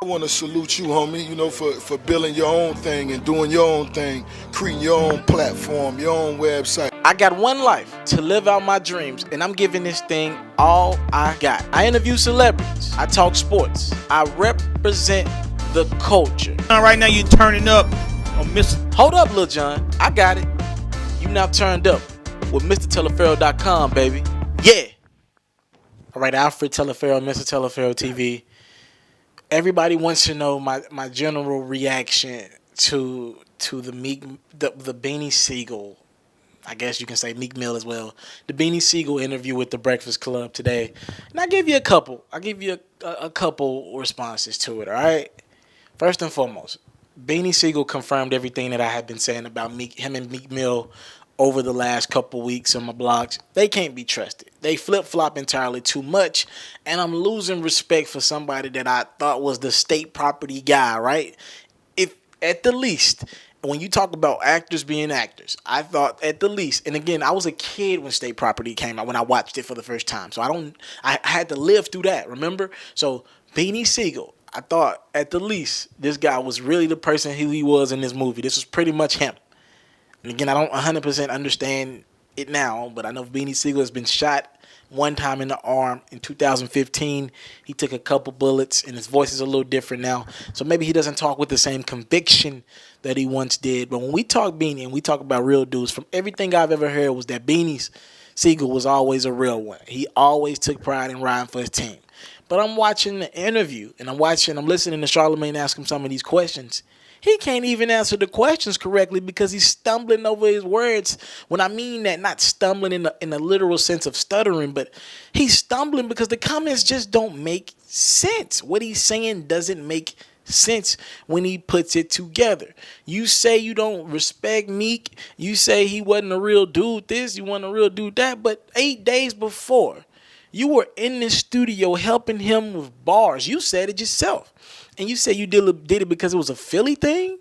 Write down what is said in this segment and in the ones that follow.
I want to salute you, homie, for building your own thing and doing your own thing, creating your own platform, your own website. I got one life to live out my dreams, and I'm giving this thing all I got. I interview celebrities. I talk sports. I represent the culture. Right now, you're turning up on Mr. Hold up, Lil John. I got it. You now turned up with MrTeleferro.com, baby. Yeah. All right, Alfred Teleferro, Mr. Teleferro TV. Everybody wants to know my general reaction to the Beanie Sigel. I guess you can say Meek Mill as well. The Beanie Sigel interview with the Breakfast Club today, and I give you a couple. I give you a couple responses to it. All right. First and foremost, Beanie Sigel confirmed everything that I had been saying about him and Meek Mill over the last couple weeks on my blogs. They can't be trusted. They flip-flop entirely too much, and I'm losing respect for somebody that I thought was the state property guy, right? If at the least, when you talk about actors being actors, I thought at the least, and again, I was a kid when state property came out, when I watched it for the first time. So I had to live through that, remember? So Beanie Sigel, I thought at the least this guy was really the person who he was in this movie. This was pretty much him. And again, I don't 100% understand it now, but I know Beanie Sigel has been shot one time in the arm in 2015. He took a couple bullets, and his voice is a little different now. So maybe he doesn't talk with the same conviction that he once did. But when we talk Beanie and we talk about real dudes, from everything I've ever heard was that Beanie Sigel was always a real one. He always took pride in riding for his team. But I'm watching the interview, and I'm listening to Charlamagne ask him some of these questions. He can't even answer the questions correctly because he's stumbling over his words. When I mean that, not stumbling in the literal sense of stuttering, but he's stumbling because the comments just don't make sense. What he's saying doesn't make sense when he puts it together. You say you don't respect Meek. You say he wasn't a real dude this, you wasn't a real dude that, but 8 days before, you were in the studio helping him with bars. You said it yourself. And you say you did it because it was a Philly thing?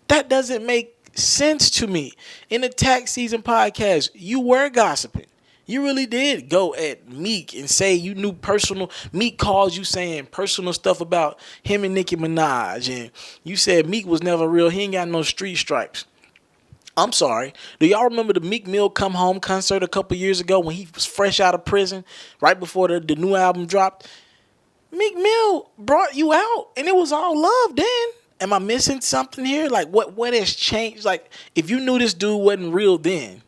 That doesn't make sense to me. In the tax season podcast, you were gossiping. You really did go at Meek and say you knew Meek calls you saying personal stuff about him and Nicki Minaj. And you said Meek was never real. He ain't got no street stripes. I'm sorry. Do y'all remember the Meek Mill Come Home concert a couple years ago when he was fresh out of prison, right before the new album dropped? Meek Mill brought you out, and it was all love then. Am I missing something here? Like, what has changed? Like, if you knew this dude wasn't real then,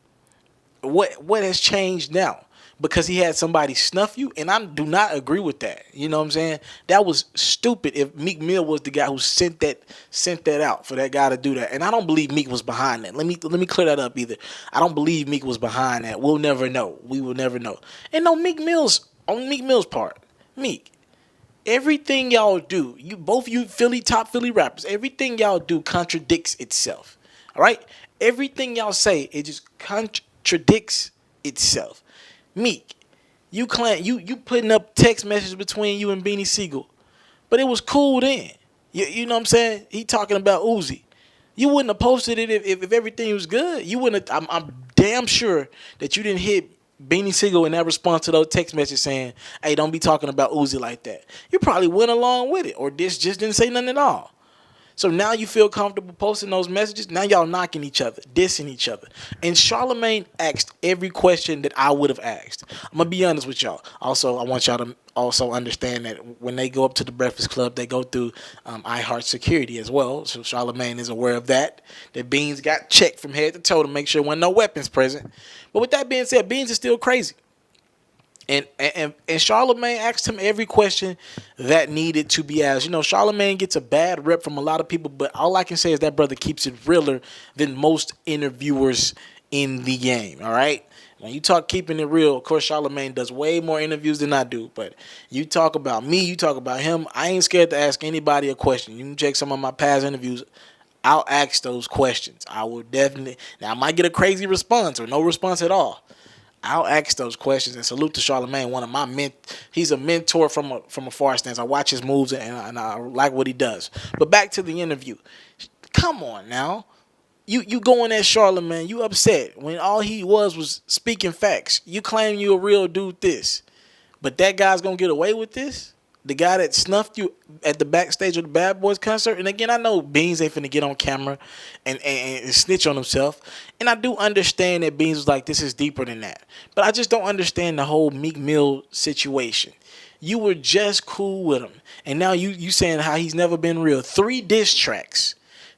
what has changed now? Because he had somebody snuff you, and I do not agree with that. You know what I'm saying? That was stupid if Meek Mill was the guy who sent that out for that guy to do that. And I don't believe Meek was behind that. Let me clear that up either. I don't believe Meek was behind that. We'll never know. We will never know. And on Meek Mill's part, Meek, everything y'all do, both you top Philly rappers, everything y'all do contradicts itself. All right? Everything y'all say, it just contradicts itself. Meek, you claim you putting up text messages between you and Beanie Sigel, but it was cool then. You know what I'm saying? He talking about Uzi. You wouldn't have posted it if everything was good. You wouldn't have, I'm damn sure that you didn't hit Beanie Sigel in that response to those text messages saying, hey, don't be talking about Uzi like that. You probably went along with it, or this just didn't say nothing at all. So now you feel comfortable posting those messages. Now y'all knocking each other, dissing each other. And Charlamagne asked every question that I would have asked. I'm going to be honest with y'all. Also, I want y'all to also understand that when they go up to the Breakfast Club, they go through iHeart security as well. So Charlamagne is aware of that. That Beans got checked from head to toe to make sure there weren't no weapons present. But with that being said, Beans is still crazy. And Charlamagne asked him every question that needed to be asked. You know, Charlamagne gets a bad rep from a lot of people, but all I can say is that brother keeps it realer than most interviewers in the game, all right? When you talk keeping it real, of course, Charlamagne does way more interviews than I do, but you talk about me, you talk about him, I ain't scared to ask anybody a question. You can check some of my past interviews. I'll ask those questions. I will definitely. Now, I might get a crazy response or no response at all. I'll ask those questions, and salute to Charlamagne, one of my he's a mentor from a far stance. I watch his moves and I like what he does. But back to the interview. Come on now. You going at Charlamagne, you upset when all he was speaking facts. You claim you a real dude this. But that guy's gonna get away with this? the guy that snuffed you at the backstage of the Bad Boys concert. And again, I know Beans ain't finna get on camera and snitch on himself. And I do understand that Beans was like, this is deeper than that. But I just don't understand the whole Meek Mill situation. You were just cool with him. And now you saying how he's never been real. 3 diss tracks.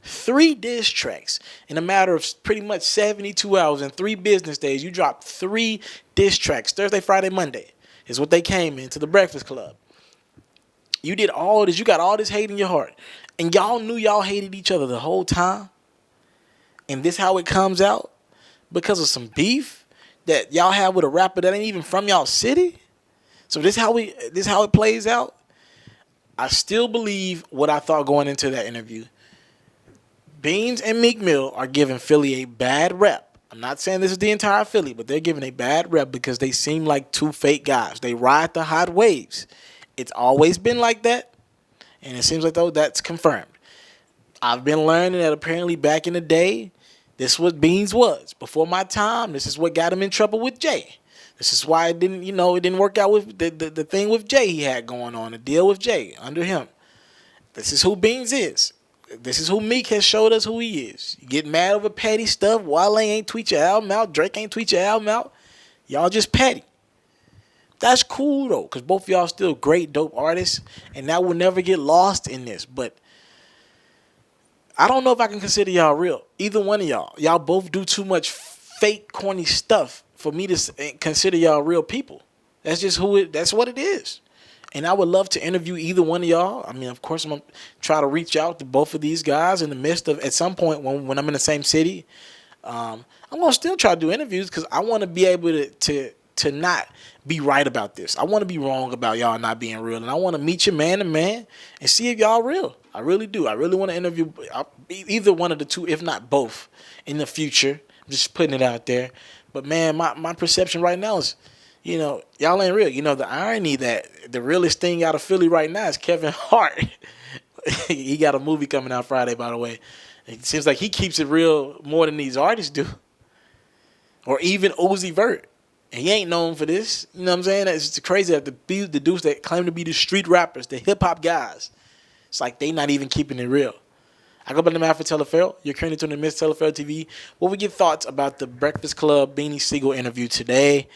3 diss tracks. In a matter of pretty much 72 hours and 3 business days, you dropped 3 diss tracks. Thursday, Friday, Monday is what they came into the Breakfast Club. You did all this. You got all this hate in your heart. And y'all knew y'all hated each other the whole time. And this how it comes out? Because of some beef that y'all have with a rapper that ain't even from y'all city? So this how it plays out? I still believe what I thought going into that interview. Beans and Meek Mill are giving Philly a bad rep. I'm not saying this is the entire Philly, but they're giving a bad rep because they seem like 2 fake guys. They ride the hot waves. It's always been like that, and it seems like, though, that's confirmed. I've been learning that apparently back in the day, this was Beans was. Before my time, this is what got him in trouble with Jay. This is why it didn't work out with the thing with Jay he had going on, the deal with Jay under him. This is who Beans is. This is who Meek has showed us who he is. You get mad over petty stuff. Wale ain't tweet your album out. Drake ain't tweet your album out. Y'all just petty. That's cool, though, because both of y'all still great, dope artists, and that will never get lost in this. But I don't know if I can consider y'all real. Either one of y'all. Y'all both do too much fake, corny stuff for me to consider y'all real people. That's just that's what it is. And I would love to interview either one of y'all. I mean, of course, I'm going to try to reach out to both of these guys in the midst of, at some point, when I'm in the same city. I'm going to still try to do interviews because I want to be able to not be right about this. I want to be wrong about y'all not being real. And I want to meet you man to man and see if y'all real. I really do. I really want to interview either one of the two, if not both, in the future. I'm just putting it out there. But, man, my perception right now is, y'all ain't real. The irony that the realest thing out of Philly right now is Kevin Hart. He got a movie coming out Friday, by the way. It seems like he keeps it real more than these artists do. Or even Uzi Vert. And he ain't known for this. You know what I'm saying? It's just crazy that the dudes that claim to be the street rappers, the hip-hop guys, it's like they not even keeping it real. I go by the name Alfred Teleferro. You're currently tuning to Mr. Teleferro TV. What we get thoughts about the Breakfast Club Beanie Sigel interview today.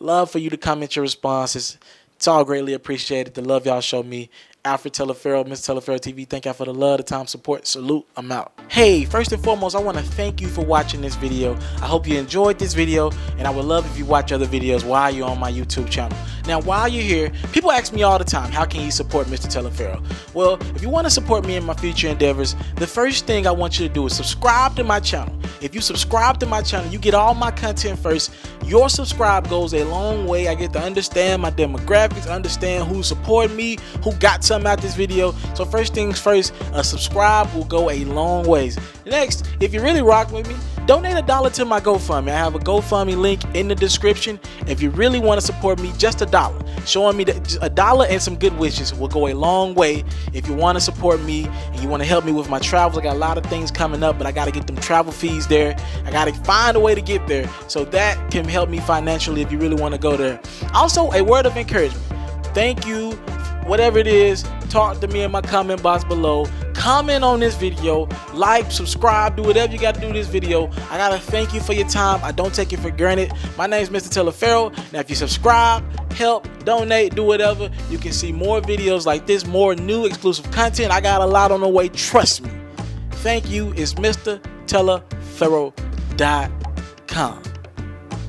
Love for you to comment your responses. It's all greatly appreciated. The love y'all show me. Alfred Teleferro, Mr. Teleferro TV. Thank y'all for the love, the time, support. Salute. I'm out. Hey, first and foremost, I want to thank you for watching this video. I hope you enjoyed this video, and I would love if you watch other videos while you're on my YouTube channel. Now, while you're here, people ask me all the time, how can you support Mr. Teleferro? Well, if you want to support me in my future endeavors, the first thing I want you to do is subscribe to my channel. If you subscribe to my channel, you get all my content first. Your subscribe goes a long way. I get to understand my demographics, understand who support me, who got something out this video. So first things first, a subscribe will go a long ways. Next, if you really rock with me, donate $1 to my GoFundMe. I have a GoFundMe link in the description. If you really want to support me, just $1. Showing me $1 and some good wishes will go a long way. If you want to support me and you want to help me with my travels, I got a lot of things coming up, but I got to get them travel fees there. I got to find a way to get there. So that can help me financially if you really want to go there. Also, a word of encouragement. Thank you. Whatever it is, talk to me in my comment box below. Comment on this video, like, subscribe, do whatever you got to do this video. I got to thank you for your time. I don't take it for granted. My name is Mr. Teleferro. Now, if you subscribe, help, donate, do whatever, you can see more videos like this, more new exclusive content. I got a lot on the way. Trust me. Thank you. It's Mr. Teleferro.com.